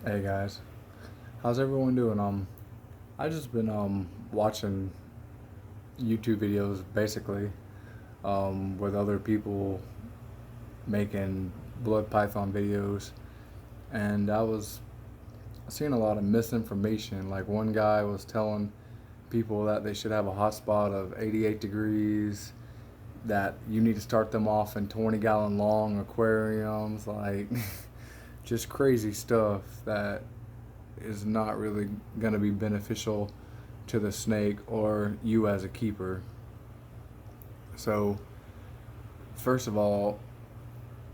Hey guys, how's everyone doing? I just been watching YouTube videos basically with other people making blood python videos, and I was seeing a lot of misinformation. Like one guy was telling people that they should have a hot spot of 88 degrees, that you need to start them off in 20-gallon long aquariums, like just crazy stuff that is not really going to be beneficial to the snake or you as a keeper. So, first of all,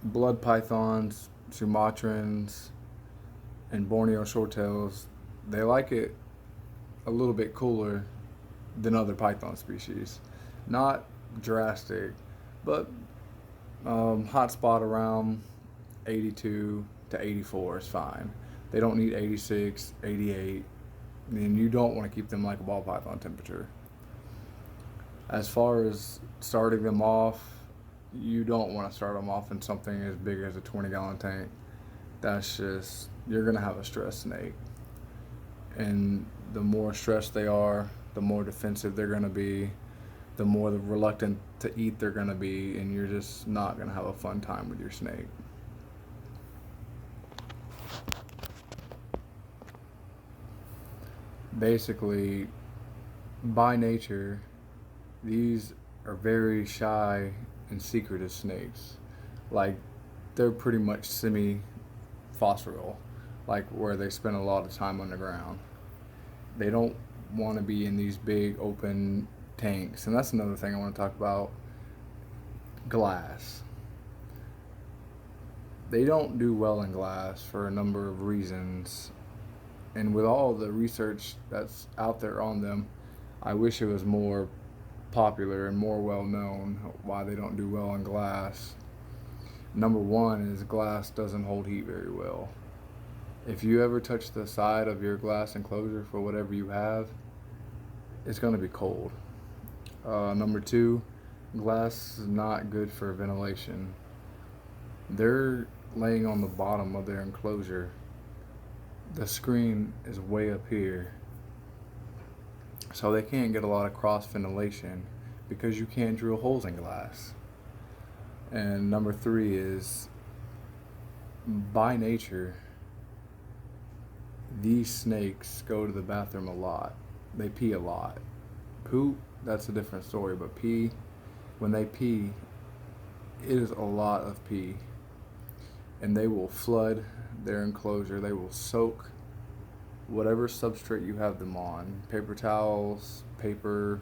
blood pythons, Sumatrans, and Borneo shorttails, they like it a little bit cooler than other python species. Not drastic, but hot spot around 82 to 84 is fine. They don't need 86, 88, and you don't want to keep them like a ball python temperature. As far as starting them off, you don't want to start them off in something as big as a 20-gallon tank. That's just, you're going to have a stressed snake. And the more stressed they are, the more defensive they're going to be, the more reluctant to eat they're going to be, and you're just not going to have a fun time with your snake. Basically, by nature, these are very shy and secretive snakes. Like, they're pretty much semi phosphoral, like where they spend a lot of time underground. They don't want to be in these big open tanks. And that's another thing I want to talk about, glass. They don't do well in glass for a number of reasons. And with all the research that's out there on them, I wish it was more popular and more well known why they don't do well in glass. Number one is glass doesn't hold heat very well. If you ever touch the side of your glass enclosure for whatever you have, it's going to be cold. Number two, glass is not good for ventilation. They're laying on the bottom of their enclosure. The screen is way up here, so they can't get a lot of cross ventilation because you can't drill holes in glass. And number three is, by nature, these snakes go to the bathroom a lot. They pee a lot. Poop, that's a different story, but pee, when they pee, it is a lot of pee. And they will flood their enclosure. They will soak whatever substrate you have them on, paper towels, paper.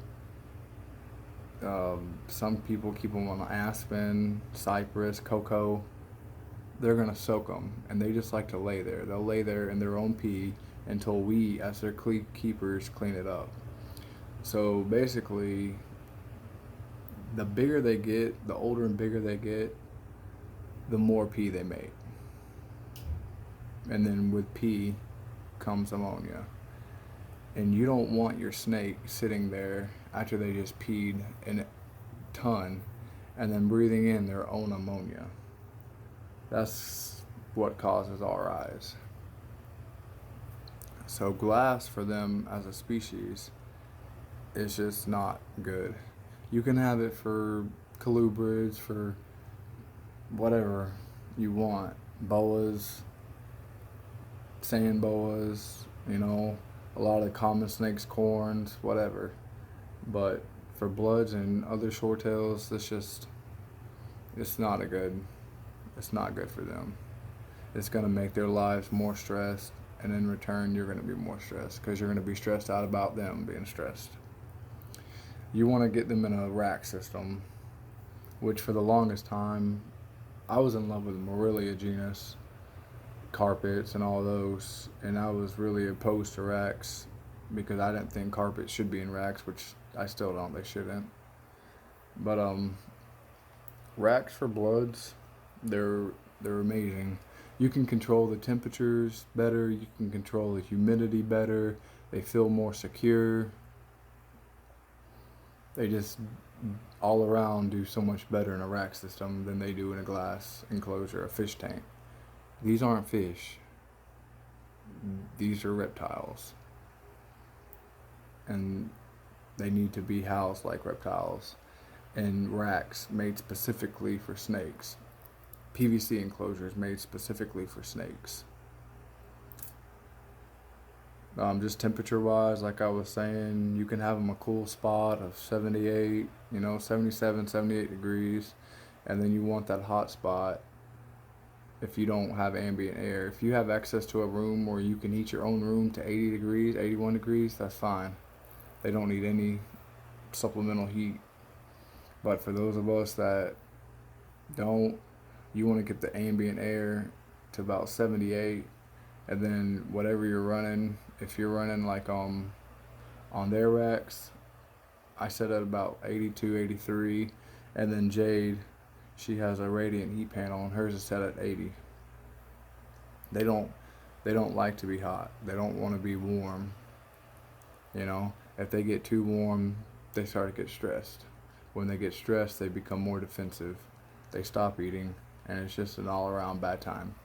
Some people keep them on aspen, cypress, cocoa. They're gonna soak them, and they just like to lay there. They'll lay there in their own pee until we, as their keepers, clean it up. So basically, the bigger they get, the older and bigger they get, the more pee they make. And then with pee comes ammonia. And you don't want your snake sitting there after they just peed in a ton and then breathing in their own ammonia. That's what causes RIs. So glass for them as a species is just not good. You can have it for colubrids, for whatever you want, boas, sand boas, a lot of common snakes, corns, whatever. But for bloods and other shorttails, it's not it's not good for them. It's going to make their lives more stressed, and in return, you're going to be more stressed because you're going to be stressed out about them being stressed. You want to get them in a rack system, which for the longest time, I was in love with Morelia genus carpets and all those, and I was really opposed to racks because I didn't think carpets should be in racks, which I still don't. They shouldn't. But racks for bloods, they're amazing. You can control the temperatures better. You can control the humidity better. They feel more secure. They just all around do so much better in a rack system than they do in a glass enclosure, a fish tank. These aren't fish. these are reptiles, and they need to be housed like reptiles in racks made specifically for snakes, PVC enclosures made specifically for snakes. Just temperature wise, like I was saying, you can have them a cool spot of 78, 77, 78 degrees, and then you want that hot spot if you don't have ambient air. If you have access to a room where you can heat your own room to 80 degrees, 81 degrees, that's fine. They don't need any supplemental heat. But for those of us that don't, you want to get the ambient air to about 78, and then whatever you're running, if you're running like on their racks, I set at about 82, 83, and then Jade, she has a radiant heat panel and hers is set at 80. They don't like to be hot. They don't want to be warm. If they get too warm, they start to get stressed. When they get stressed, they become more defensive. They stop eating, and it's just an all-around bad time.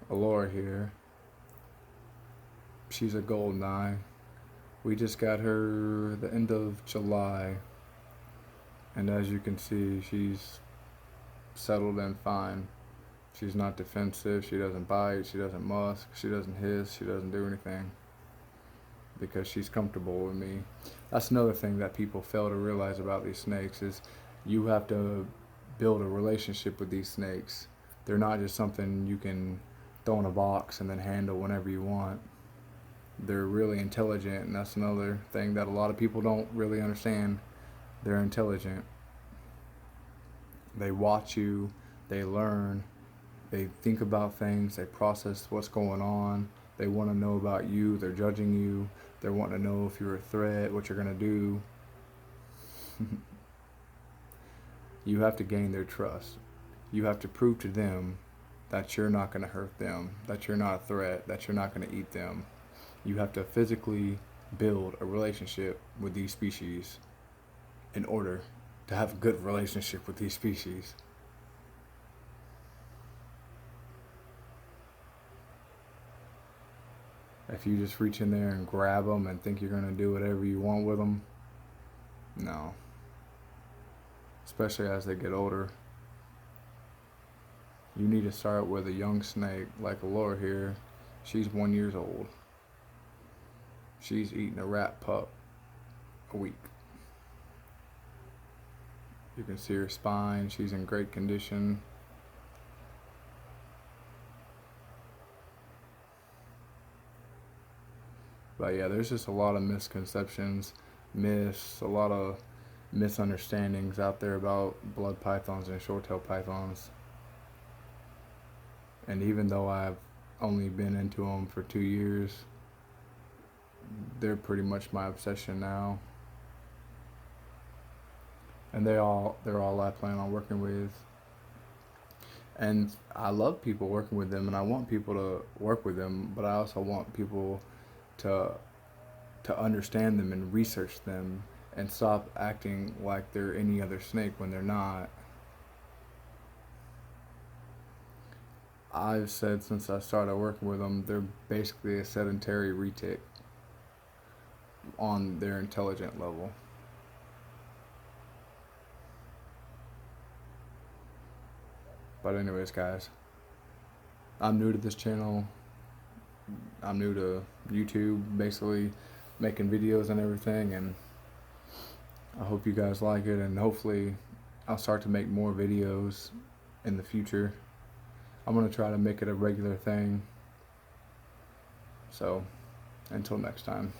Alora here, she's a golden eye. We just got her the end of July, and as you can see, she's settled in fine. She's not defensive, she doesn't bite, she doesn't musk, she doesn't hiss, she doesn't do anything, because she's comfortable with me. That's another thing that people fail to realize about these snakes is you have to build a relationship with these snakes. They're not just something you can throw in a box and then handle whenever you want. They're really intelligent, and that's another thing that a lot of people don't really understand. They're intelligent. They watch you, they learn, they think about things, they process what's going on, they want to know about you, they're judging you, they're wanting to know if you're a threat, what you're going to do. You have to gain their trust. You have to prove to them that you're not going to hurt them, that you're not a threat, that you're not going to eat them. You have to physically build a relationship with these species in order to have a good relationship with these species. If you just reach in there and grab them and think you're going to do whatever you want with them, no. Especially as they get older. You need to start with a young snake like Alora here. She's 1 year old. She's eating a rat pup a week. You can see her spine. She's in great condition. But yeah, there's just a lot of misconceptions, myths, a lot of misunderstandings out there about blood pythons and short-tailed pythons. And even though I've only been into them for 2 years, they're pretty much my obsession now. And they're all I plan on working with. And I love people working with them, and I want people to work with them, but I also want people to understand them and research them and stop acting like they're any other snake when they're not. I've said since I started working with them, they're basically a sedentary retic on their intelligent level. But anyways, guys, I'm new to this channel. I'm new to YouTube, basically making videos and everything, and I hope you guys like it, and hopefully I'll start to make more videos in the future. I'm going to try to make it a regular thing. So, until next time.